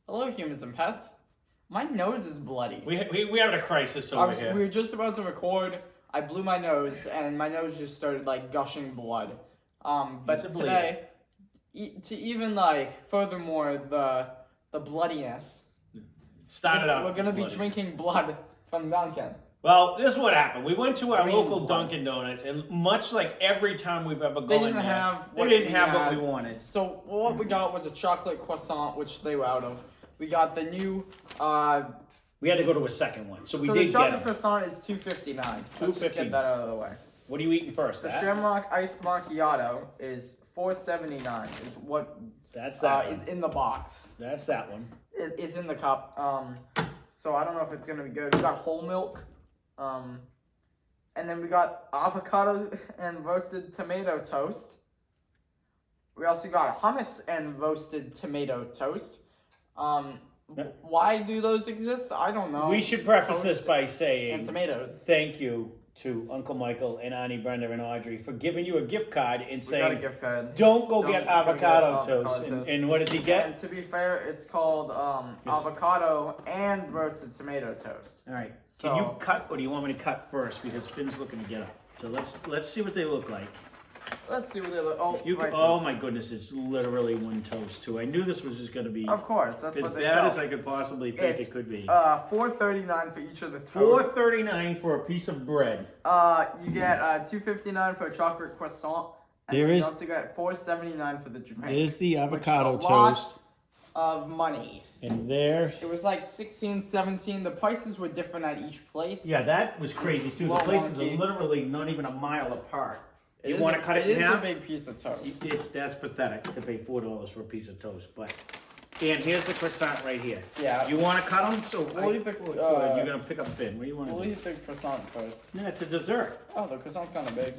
Hello, humans and pets. My nose is bloody. We have a crisis over here. We were just about to record. I blew my nose, and my nose just started like gushing blood. But today, to even like furthermore the bloodiness, Started out. we're gonna be drinking blood from Dunkin. Well, this is what happened. We went to our Green local blood. Dunkin' Donuts, and much like every time we've ever gone They didn't there, have they what didn't we have what had. we wanted. So what we got was a chocolate croissant, which they were out of. We got the new. We had to go to a second one, so we So did the get chocolate them. croissant is $2.59. Let's just get that out of the way. What are you eating first? The That? Shamrock iced macchiato is $4.79. Is what That's that one. is in the box. That's that one. It's in the cup. So I don't know if it's gonna be good. We got whole milk. And then we got avocado and roasted tomato toast. We also got hummus and roasted tomato toast. Why do those exist? I don't know. We should preface Toast this by saying and tomatoes. thank you to Uncle Michael and Auntie Brenda and Audrey for giving you a gift card and We got a saying, gift card. don't go Don't get go avocado get toast. avocado toast. And what does he get? And to be fair, it's called avocado and roasted tomato toast. All right. So- Can you cut, or do you want me to cut first? Because Finn's looking to get up. So let's see what they look like. Let's see what they look. Oh, prices. Oh my goodness, it's literally one toast too. I knew this was just gonna be Of course, that's as what they bad sell. as I could possibly think It's, it could be. $4.39 for each of the toasts. $4.39 for a piece of bread. You get $2.59 for a chocolate croissant. And There then is- you also get $4.79 for the drink. There's the avocado which is a lot toast, of money. and there. It was like 16, 17. The prices were different at each place. Yeah, that was crazy too. The Well, places wonky. are literally not even a mile apart. You is want to a- cut it in It half? is a big piece of toast. That's pathetic to pay $4 for a piece of toast. But and here's the croissant right here. Yeah. You want to cut them? So We'll eat the, go ahead, you're gonna pick up Finn. What do you want to We'll do? eat the croissant first. Yeah, it's a dessert. Oh, the croissant's kind of big.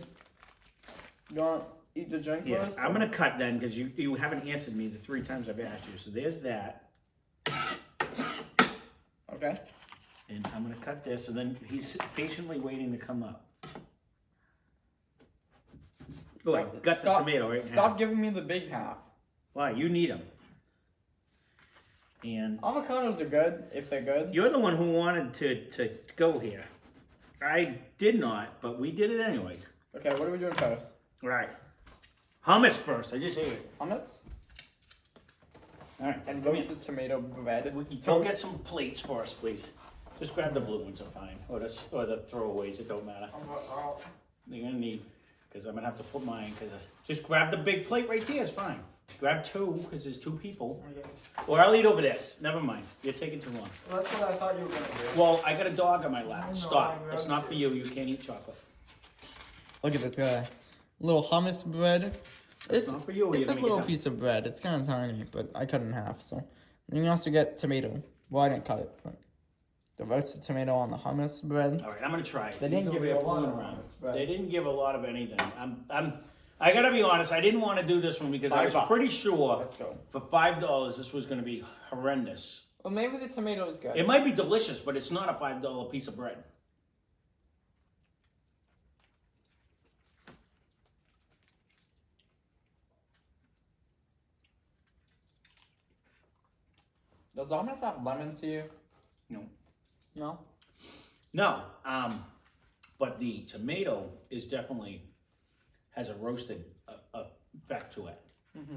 You want to eat the drink Yeah, first? I'm gonna cut then because you haven't answered me the 3 times I've asked you. So there's that, Okay. and I'm gonna cut this, and then he's patiently waiting to come up. Oh, I got the tomato right now. Stop giving me the big half. Why? You need them. And Avocados are good, if they're good. you're the one who wanted to go here. I did not, but we did it anyways. Okay, what are we doing first? Right. Hummus first. I just ate it. Hummus? All right. And come here. roasted tomato bread. Go get some plates for us, please. Just grab the blue ones are fine, or the throwaways. It don't matter. You're gonna need, because I'm gonna have to put mine. Just grab the big plate right there. It's fine. Grab 2, because there's 2 people. Okay. Or I'll eat over this. Never mind. You're taking too long. Well, that's what I thought you were going to do. Well, I got a dog on my I lap. know, Stop. I It's not for you. You can't eat chocolate. Look at this guy. Little hummus bread. It's not for you, It's you're a gonna little get that. piece of bread. It's kind of tiny, but I cut it in half. So then you also get tomato. Well, I didn't cut it, but the roasted tomato on the hummus bread. All right, I'm gonna try it. They didn't He's give over you here a lot fooling of around. hummus, but- They didn't give a lot of anything. I gotta be honest. I didn't want to do this one because I was $5. pretty sure Let's go. for $5 this was gonna be horrendous. Well, maybe the tomato is good. It might be delicious, but it's not a $5 piece of bread. Does the hummus have lemon to you? No. No? No. But the tomato is definitely has a roasted effect to it. Mm-hmm.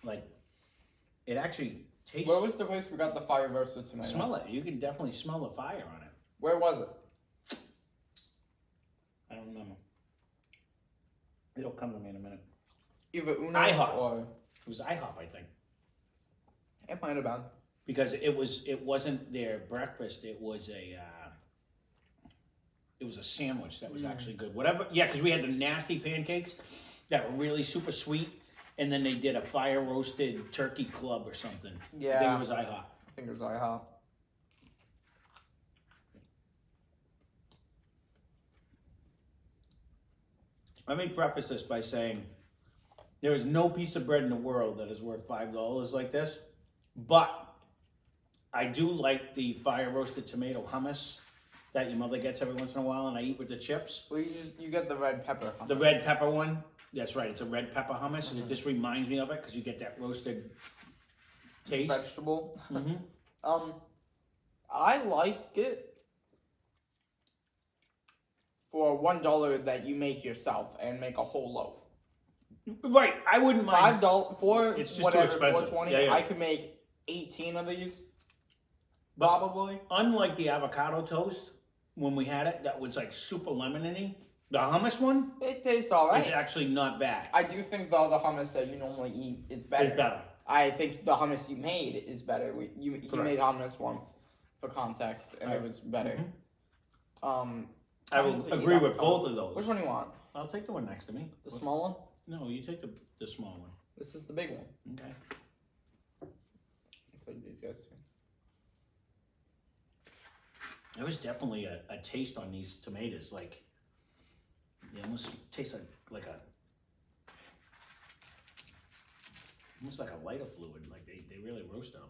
Like it actually tastes. Where was the place we got the fire roasted tomato? Smell it. You can definitely smell the fire on it. Where was it? I don't remember. It'll come to me in a minute. Either Uno's IHOP. or It was IHOP, I think, it might have been. because it wasn't their breakfast. It was a sandwich that was actually good. Whatever, yeah, because we had the nasty pancakes that were really super sweet, and then they did a fire roasted turkey club or something. Yeah. I think it was IHOP. I think it was IHOP. Let me preface this by saying there is no piece of bread in the world that is worth $5 like this, but I do like the fire roasted tomato hummus that your mother gets every once in a while, and I eat with the chips. Well, you get the red pepper hummus. The red pepper one, That's right. It's a red pepper hummus, and it just reminds me of it because you get that roasted taste. Vegetable. Mm-hmm. I like it for $1 that you make yourself and make a whole loaf. Right, I wouldn't mind. $5 for It's just whatever, too expensive. $4.20. Yeah, yeah. I could make 18 of these. But Probably. unlike the avocado toast, when we had it, that was like super lemony. The hummus one It tastes alright. is actually not bad. I do think the hummus that you normally eat is better. It's better. I think the hummus you made is better. He Correct. made hummus once, for context, and it was better. I will agree with both of those. Which one do you want? I'll take the one next to me. The small one? No, you take the small one. This is the big one. Okay. I'll take these guys too. There was definitely a taste on these tomatoes, like they almost taste like almost like a lighter fluid, like they really roast them.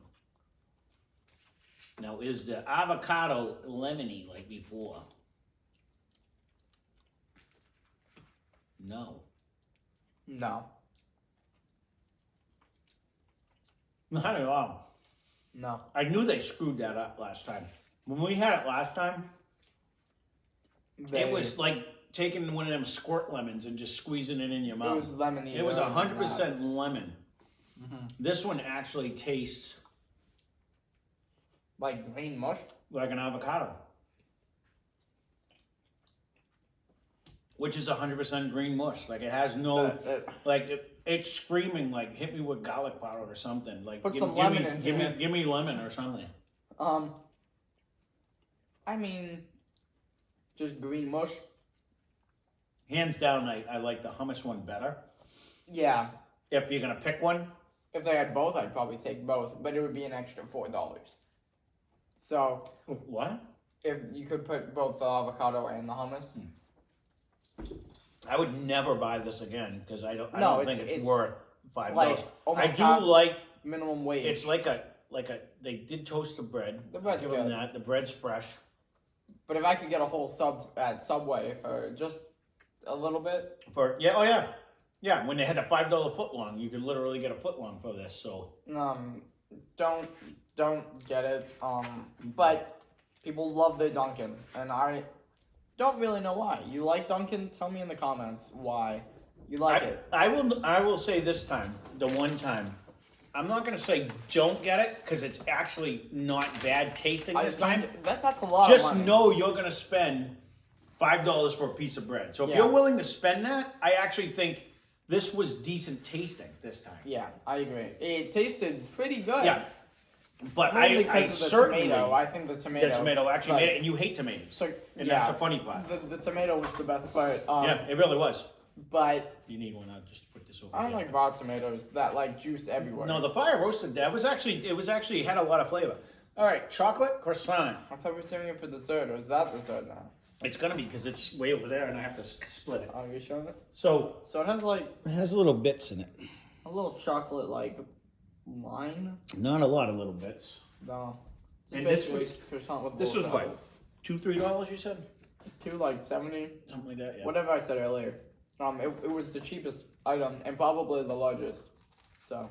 Now, is the avocado lemony like before? No. No. Not at all. No. I knew they screwed that up last time. When we had it last time, it was like taking one of them squirt lemons and just squeezing it in your mouth. It was lemony. It was 100% lemon. Mm-hmm. This one actually tastes like green mush. like an avocado, which is 100% green mush. Like it has no, it's screaming like hit me with garlic powder or something. Like Put some lemon in here. Give me lemon or something. I mean, just green mush. Hands down, I like the hummus one better. Yeah. If you're gonna pick one. If they had both, I'd probably take both, but it would be an extra $4. So. What? If you could put both the avocado and the hummus. I would never buy this again because I don't think it's worth $5. Like, I do like minimum wage. It's like a they did toast the bread. The bread's Give them good. that. The bread's fresh. But if I could get a whole sub at Subway for just a little bit. Yeah, when they had a $5 footlong, you could literally get a footlong for this. So don't get it. But people love their Dunkin', and I don't really know why. You like Dunkin'? Tell me in the comments why you like it. I will say this time, the one time, I'm not gonna say don't get it because it's actually not bad tasting this time. That's a lot. Just of money. know you're gonna spend $5 for a piece of bread. So if you're willing to spend that, I actually think this was decent tasting this time. Yeah, I agree. It tasted pretty good. Yeah. But Mainly I because of the certainly tomato. I think the tomato actually made it, and you hate tomatoes. So that's the funny part. The tomato was the best part. Yeah, it really was. But you need one. I'll just put this over. I don't like raw tomatoes that like juice everywhere. No, the fire roasted. It had a lot of flavor. All right, chocolate croissant. I thought we were saving it for dessert, or is that dessert now? It's gonna be because it's way over there, and I have to split it. Oh, you showing it? So it has like it has little bits in it. A little chocolate like line. Not a lot of little bits. No. And this was what? $2-3 you said? $2.70. Something like that. Yeah. Whatever I said earlier. It was the cheapest item and probably the largest. So.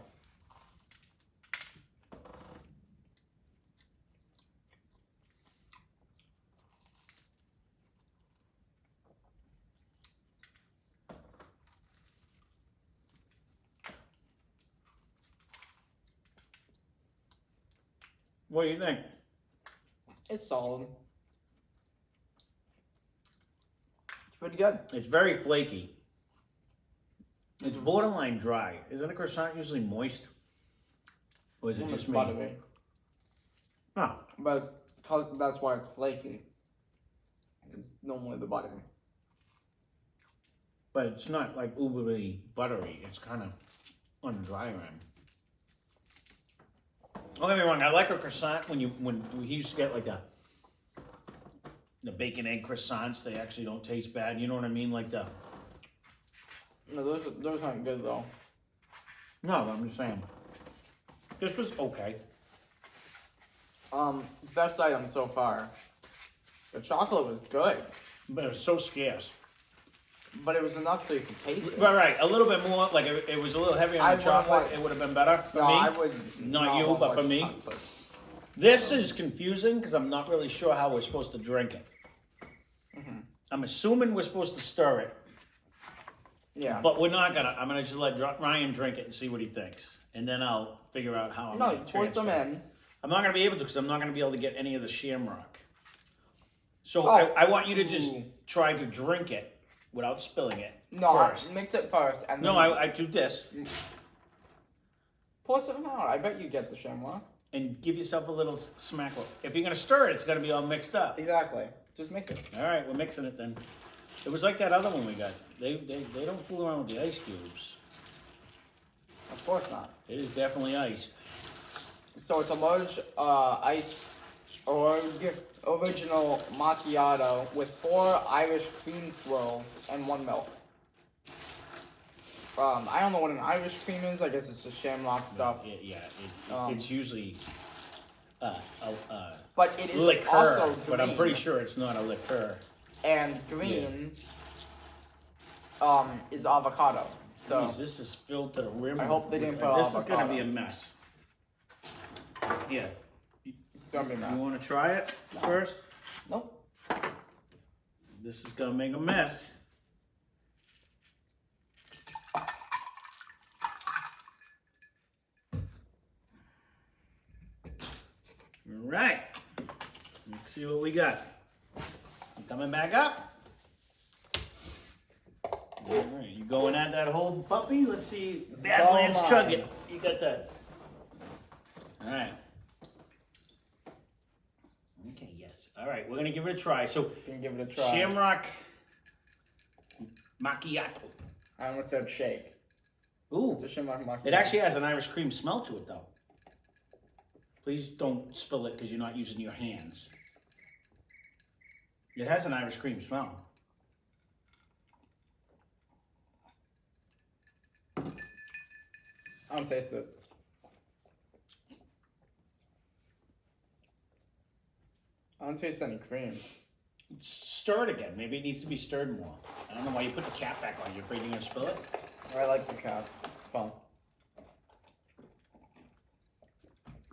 What do you think? It's solid. It's pretty good. It's very flaky. It's borderline dry. Isn't a croissant usually moist? Or is it just me? Buttery. Oh. But that's why it's flaky. It's normally the butter. But it's not like uberly buttery. It's kind of on the dry end. Don't get me wrong. I like a croissant when we used to get like the bacon egg croissants. They actually don't taste bad. You know what I mean? Like the. No, those aren't good though. No, I'm just saying. This was okay. Best item so far. The chocolate was good. But it was so scarce. But it was enough so you could taste it. Right. A little bit more, like it was a little heavier on the chocolate. It would have been better for me. I would not you, but for me. This is confusing because I'm not really sure how we're supposed to drink it. I'm assuming we're supposed to stir it. Yeah. But we're not gonna. I'm gonna just let Ryan drink it and see what he thinks, and then I'll figure out how I'm gonna pour some in. I'm not gonna be able to because I'm not gonna be able to get any of the Shamrock. So I want you to just try to drink it without spilling it. No, first. Mix it first. And no, then I do this. Pour some out. I bet you get the Shamrock. And give yourself a little smack. If you're gonna stir it, it's gonna be all mixed up. Exactly. Just mix it. All right, we're mixing it then. It was like that other one we got. They don't fool around with the ice cubes. Of course not. It is definitely iced. So it's a large iced original macchiato with 4 Irish cream swirls and 1 milk. I don't know what an Irish cream is. I guess it's just Shamrock stuff. It's usually but it is liqueur, also green. but I'm pretty sure it's not a liqueur. And green is avocado. So Jeez, this is filled to the rim. I hope they didn't put This avocado. is gonna be a mess. Yeah. It's gonna be a mess. You want to try it first? Nope. This is gonna make a mess. All right. Let's see what we got. You coming back up? All right, you going at that whole puppy? Let's see. Badlands chugging. You got that. All right. Okay, yes. All right, we're gonna give it a try. So, Give it a try. Shamrock Macchiato. I almost said shake. Ooh. It's a Shamrock Macchiato. It actually has an Irish cream smell to it, though. Please don't spill it because you're not using your hands. It has an Irish cream smell. I don't taste it. I don't taste any cream. Stir it again. Maybe it needs to be stirred more. I don't know why you put the cap back on. You're afraid you're going to spill it? I like the cap. It's fun.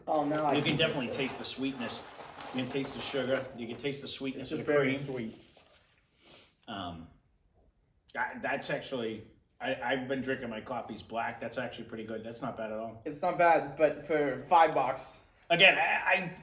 Oh, now You can definitely taste the sweetness. You can taste the sugar. You can taste the sweetness of the very cream. sweet. That's actually... I've been drinking my coffees black. That's actually pretty good. That's not bad at all. It's not bad, but for $5. Again,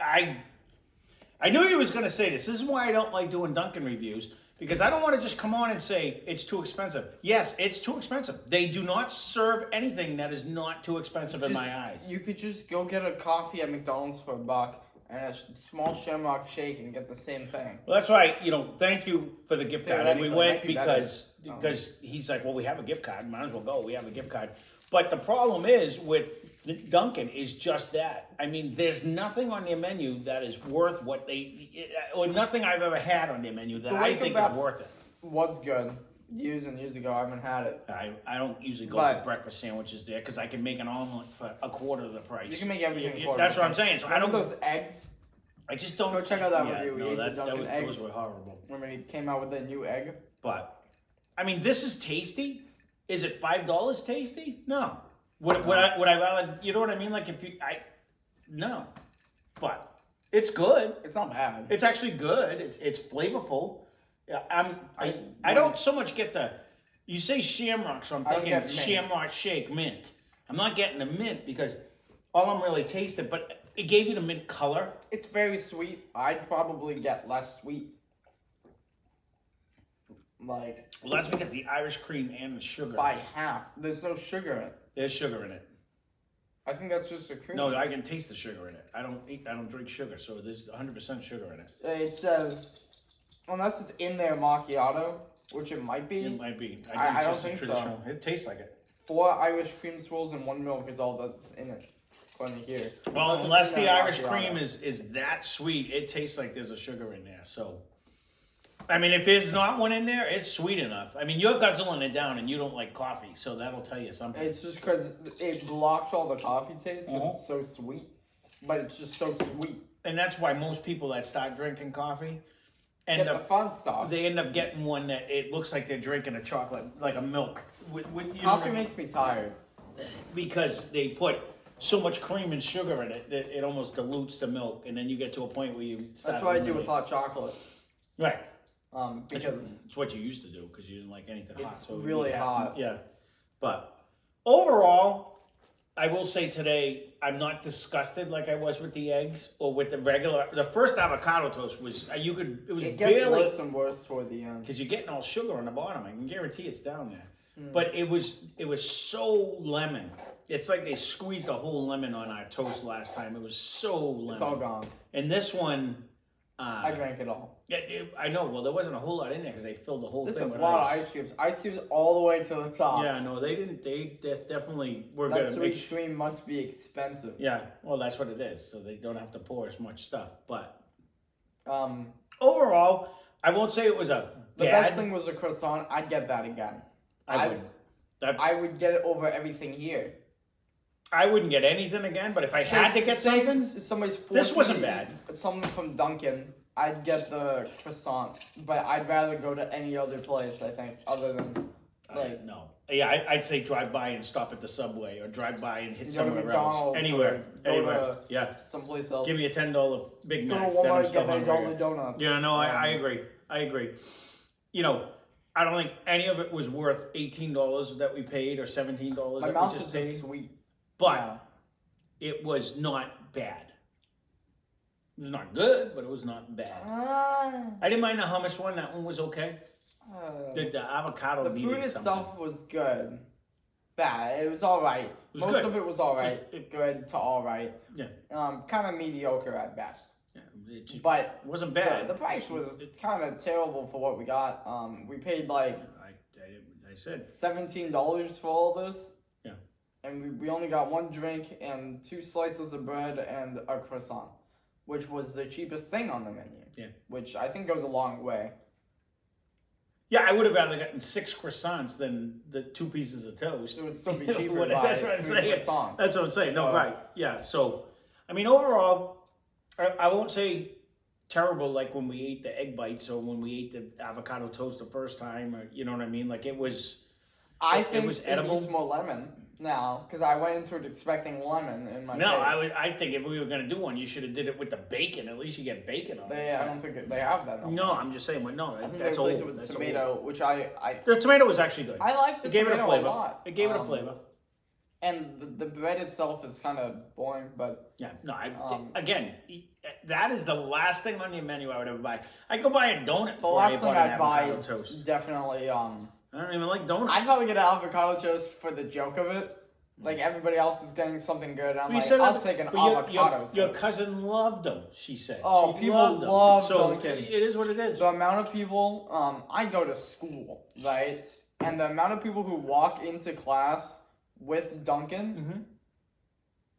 I knew you was going to say this. This is why I don't like doing Dunkin' reviews, because I don't want to just come on and say it's too expensive. Yes, it's too expensive. They do not serve anything that is not too expensive in my eyes. You could just go get a coffee at McDonald's for $1 and a small Shamrock shake and get the same thing. Well, that's right. Thank you for the gift card. And we went because he's like, well, we have a gift card. Might as well go. We have a gift card. But the problem is with Dunkin' is just that. I mean, there's nothing on their menu that is worth what or nothing I've ever had on their menu that I think is worth it. Was good. Years and years ago, I haven't had it. I don't usually go for breakfast sandwiches there because I can make an omelet for a quarter of the price. You can make everything a quarter. That's what I'm saying. So I don't. Those eggs. I just don't. Go check out that review. No, We ate the Dunkin' eggs. Those were horrible. When we came out with the new egg. But, I mean, this is tasty. Is it $5 tasty? No. Would I rather? You know what I mean? Like no. But it's good. It's not bad. It's actually good. It's flavorful. Yeah, I don't so much get the. You say Shamrock, so I'm thinking Shamrock Shake mint. I'm not getting the mint because all I'm really tasting, but it gave you the mint color. It's very sweet. I'd probably get less sweet. Well, that's because the Irish cream and the sugar. By half. There's no sugar in it. There's sugar in it. I think that's just a cream. No, I can taste the sugar in it. I don't drink sugar, so there's 100% sugar in it. It says, unless it's in their macchiato, which it might be. It might be. I don't think so. It tastes like it. 4 Irish cream swirls and 1 milk is all that's in it. According to here. Well, unless the Irish cream is that sweet, it tastes like there's a sugar in there. So, I mean, if there's not one in there, it's sweet enough. I mean, you're guzzling it down and you don't like coffee, so that'll tell you something. It's just because it blocks all the coffee taste because it's so sweet. But it's just so sweet. And that's why most people that start drinking coffee, And Get the fun stuff. they end up getting one that it looks like they're drinking a chocolate, like a milk. With, you know Coffee what I mean? makes me tired. Because they put so much cream and sugar in it that it almost dilutes the milk, and then you get to a point where you start. That's what I do with hot chocolate. Right. Because it's what you used to do because you didn't like anything hot. it's really hot. Yeah. But overall, I will say today I'm not disgusted like I was with the eggs or with the regular. The first avocado toast was it was it gets barely worse and worse toward the end. because you're getting all sugar on the bottom. I can guarantee it's down there. But it was so lemon. It's like they squeezed a whole lemon on our toast last time. It was so lemon. It's all gone. And this one, I drank it all. I know. Well, there wasn't a whole lot in there because they filled the whole There's thing a with lot ice. of ice cubes. Ice cubes all the way to the top. Yeah, no, they didn't. They definitely were That good. sweet cream must be expensive. Yeah, well, that's what it is. So they don't have to pour as much stuff. But Um, overall, I won't say it was a the bad. best thing was the croissant. I'd get that again. I would get it over everything here. I wouldn't get anything again. But if I had to get Say something, somebody's this wasn't me bad. Something from Dunkin', I'd get the croissant, but I'd rather go to any other place. I think, other than like no. Yeah, I'd say drive by and stop at the Subway, or drive by and hit go to somewhere else. McDonald's Anywhere, or go anywhere. to Yeah. someplace else. Give me a $10 Big Go to Mac. then I'm Walmart and still get their hungry. Dollar Donuts. Yeah, no, I agree. I agree. You know, I don't think any of it was worth $18 that we paid or $17 My that mouth we is just just paid. sweet. But Yeah. it was not bad. It was not good, but it was not bad. I didn't mind the hummus one. That one was okay. The avocado the needed food itself something. was good. Bad. It was all right. was Most good. of it was all right. Just- Good to all right. Yeah. Kind of mediocre at best. Yeah, it just But wasn't bad. the price was kind of terrible for what we got. We paid like I said $17 for all this. Yeah. And we only got one drink and 2 slices of bread and a croissant, which was the cheapest thing on the menu. Yeah. Which I think goes a long way. Yeah, I would have rather gotten 6 croissants than the 2 pieces of toast. It would still be You know, cheaper that's by what I'm 3 saying. croissants. That's what I'm saying. No, So- right. Yeah. So, I mean, overall, I won't say terrible like when we ate the egg bites or when we ate the avocado toast the first time, or you know what I mean. Like it was. I it think was it edible. needs more lemon now because I went into it expecting lemon in my No, case. I think if we were gonna do one, you should have did it with the bacon. At least you get bacon on it. I don't think they have that. No, I'm just saying. No, I think that's they replaced old. it with That's tomato, old. which I The tomato was actually good. like the It gave it a tomato flavor. lot. It gave it a flavor. And the bread itself is kind of boring, but Yeah, no, Um, again, that is the last thing on your menu I would ever buy. I'd go buy a donut the for last you, thing bought an I'd buy avocado is toast. definitely I don't even like donuts. I'd probably get an avocado toast for the joke of it. Like everybody else is getting something good. I'm You like, said I'll that- take an but your- avocado toast. Your cousin loved them, she said. Oh, She people loved them. love so Dunkin'. It is what it is. The amount of people, I go to school, right? And the amount of people who walk into class with Dunkin' Mm-hmm.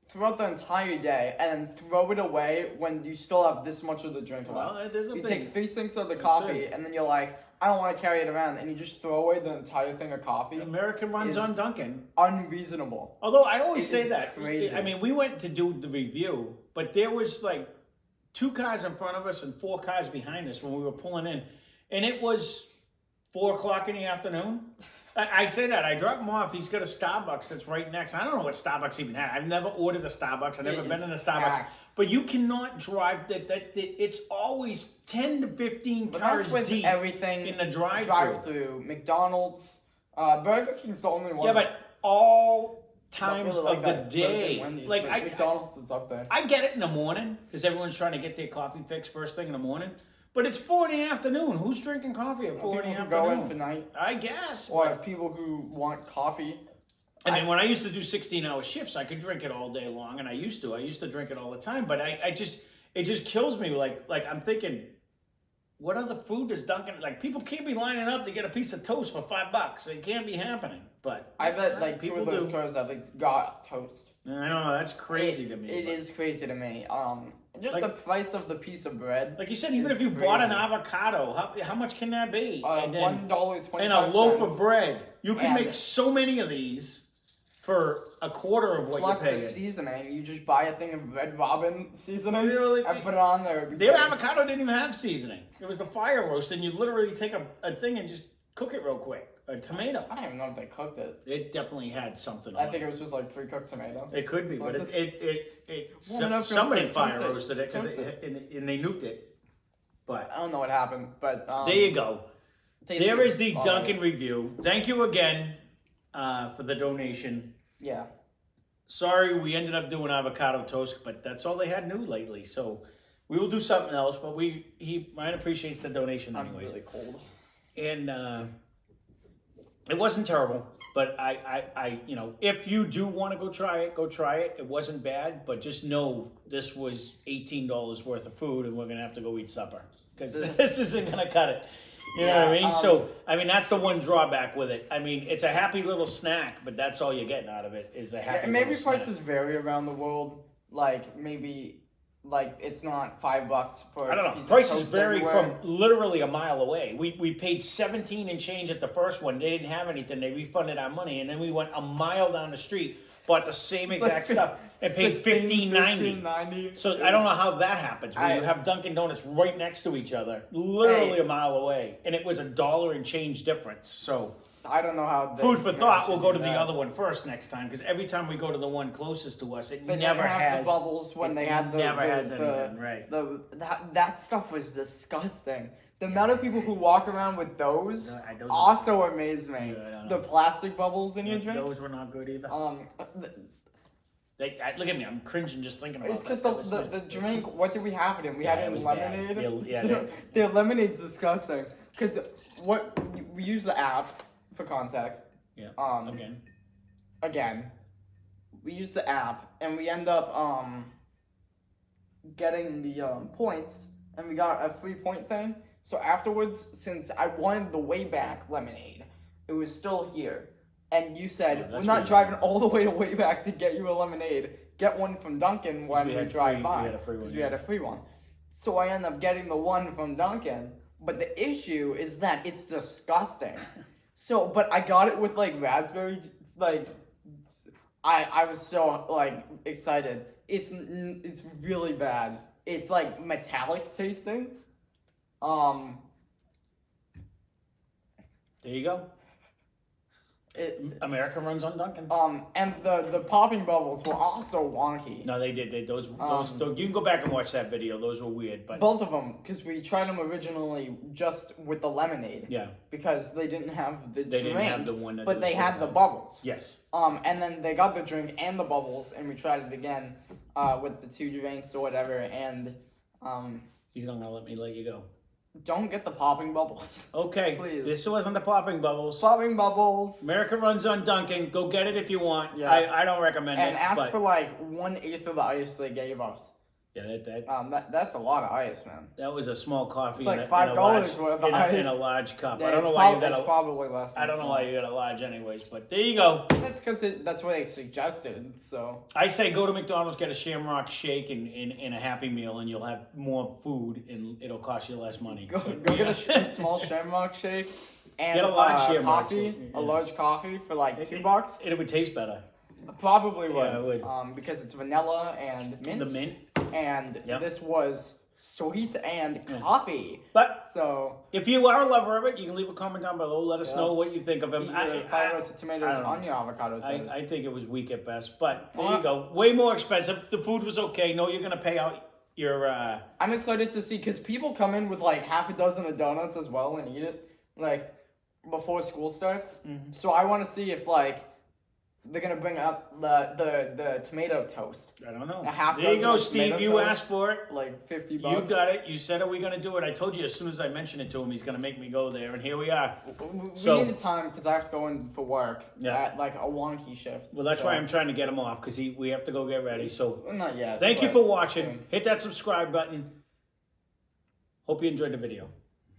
throughout the entire day and then throw it away when you still have this much of the drink Well, left. it is a You thing. take 3 sinks of the That's coffee it. and then you're like, I don't want to carry it around, and you just throw away the entire thing of coffee. American runs is on Dunkin'. Unreasonable. Although I always It say is that. crazy. I mean, we went to do the review, but there was like 2 cars in front of us and 4 cars behind us when we were pulling in. And it was 4 o'clock in the afternoon. I say that. I drop him off. He's got a Starbucks that's right next. I don't know what Starbucks even had. I've never ordered a Starbucks. I've never It been is in a Starbucks. packed. But you cannot drive that. It's always 10 to 15 But cars that's with deep everything in the drive-thru. drive-through. McDonald's, Burger King's the only one. Yeah, but all I don't times really like of the that Burger day. and Wendy's, Like but McDonald's is up there. I get it in the morning because everyone's trying to get their coffee fix first thing in the morning. But it's 4 in the afternoon. Who's drinking coffee at 4 in the People who go in afternoon? for night, I guess. or people who want coffee. And then when I used to do 16-hour shifts, I could drink it all day long, and I used to drink it all the time. But it just kills me. Like I'm thinking, what other food does Dunkin'? Like people can't be lining up to get a piece of toast for $5. It can't be happening. But I bet like 2 people of those do. cars at least got toast. I know that's crazy to me. It but- is crazy to me. Just Like- the price of the piece of bread. Like you said, even It's if you bought an crazy. avocado, how much can that be? And then- $1.25. and a loaf of bread. You can And- make so many of these for a quarter of what Plus you're the paying. seasoning, you just buy a thing of Red Robin seasoning You know, and put it on there. Their avocado didn't even have seasoning. It was the fire roast, and you literally take a thing and just cook it real quick. A tomato. I don't even know if they cooked it. It definitely had something I on think it was just like pre-cooked tomato. it. Could be, So but it's somebody fire toast it. roasted it Toast and they nuked it. But I don't know what happened, but there you go. tasty. There is the Dunkin review. Thank you again for the donation. Yeah. Sorry we ended up doing avocado toast, but that's all they had new lately. So we will do something else. But Ryan appreciates the donation anyways. I'm really cold. And it wasn't terrible, but I if you do want to go try it. It wasn't bad, but just know this was $18 worth of food, and we're gonna have to go eat supper because this isn't gonna cut it. You know what I mean? So I mean that's the one drawback with it. I mean it's a happy little snack, but that's all you're getting out of it is a happy. Maybe little snack. prices vary around the world. Like maybe. Like it's not $5 for. I don't know. Prices vary from literally a mile away. We paid 17 and change at the first one. They didn't have anything. They refunded our money, and then we went a mile down the street, bought the same exact stuff, and paid $15.90. So I don't know how that happens. When you have Dunkin' Donuts right next to each other, literally a mile away, and it was $1 and change difference. So. I don't know how. Food for thought. We'll go to the other one first next time because every time we go to the one closest to us, it never has the bubbles when they had the anything. Right. That stuff was disgusting. The amount of people who walk around with those also amaze me. The plastic bubbles in your drink. Those were not good either. Look at me. I'm cringing just thinking about it. It's because the drink. What did we have it in? We had it in lemonade. The lemonade's disgusting. Because we use the app. For context, again, we use the app and we end up getting the points, and we got a free point thing. So afterwards, since I wanted the way back lemonade, it was still here, and you said we're not driving all the way to way back to get you a lemonade. Get one from Dunkin' when we drive by. We had a free one. So I end up getting the one from Dunkin', but the issue is that it's disgusting. So, but I got it with like raspberry. It's like, I was so like excited. It's really bad. It's like metallic tasting. There you go. America runs on Dunkin'. And the popping bubbles were also wonky. No, they did. Those you can go back and watch that video. Those were weird, but both of them, because we tried them originally just with the lemonade. Yeah. Because they didn't have the drink. They didn't have the one that. But they had the bubbles. Yes. And then they got the drink and the bubbles, and we tried it again, with the 2 drinks or whatever, and He's not gonna let you go. Don't get the popping bubbles. Okay, please. This wasn't the popping bubbles. Popping bubbles. America runs on Dunkin'. Go get it if you want. Yeah. I don't recommend it. And ask for like 1/8 of the ice they gave us. Yeah, that's a lot of ice, man. That was a small coffee. It's like $5 worth of ice in a large cup. Yeah, I don't know why you got it's probably less. Than I don't know small. why you got a large, anyways. But there you go. That's because that's what they suggested. So I say go to McDonald's, get a Shamrock shake and a Happy Meal, and you'll have more food, and it'll cost you less money. Go get a small Shamrock shake and get a large Shamrock coffee, shake. A large coffee for like $2. It would taste better. Probably would. Yeah, it would. Because it's vanilla and mint. The mint. And this was sweet and coffee. But so if you are a lover of it, you can leave a comment down below. Let us know what you think of them. 5 roasted tomatoes on your avocado toast. I think it was weak at best, but there you go. Way more expensive. The food was okay. No, you're gonna pay out your. I'm excited to see because people come in with like half a dozen of donuts as well and eat it like before school starts. Mm-hmm. So I want to see if like. They're gonna bring up the tomato toast. I don't know. There you go, Steve. You asked for it. Like $50. You got it. You said, "Are we gonna do it?" I told you as soon as I mentioned it to him, he's gonna make me go there, and here we are. We need a time because I have to go in for work at like a wonky shift. Well, that's why I'm trying to get him off because we have to go get ready. So not yet. Thank you for watching. Soon. Hit that subscribe button. Hope you enjoyed the video.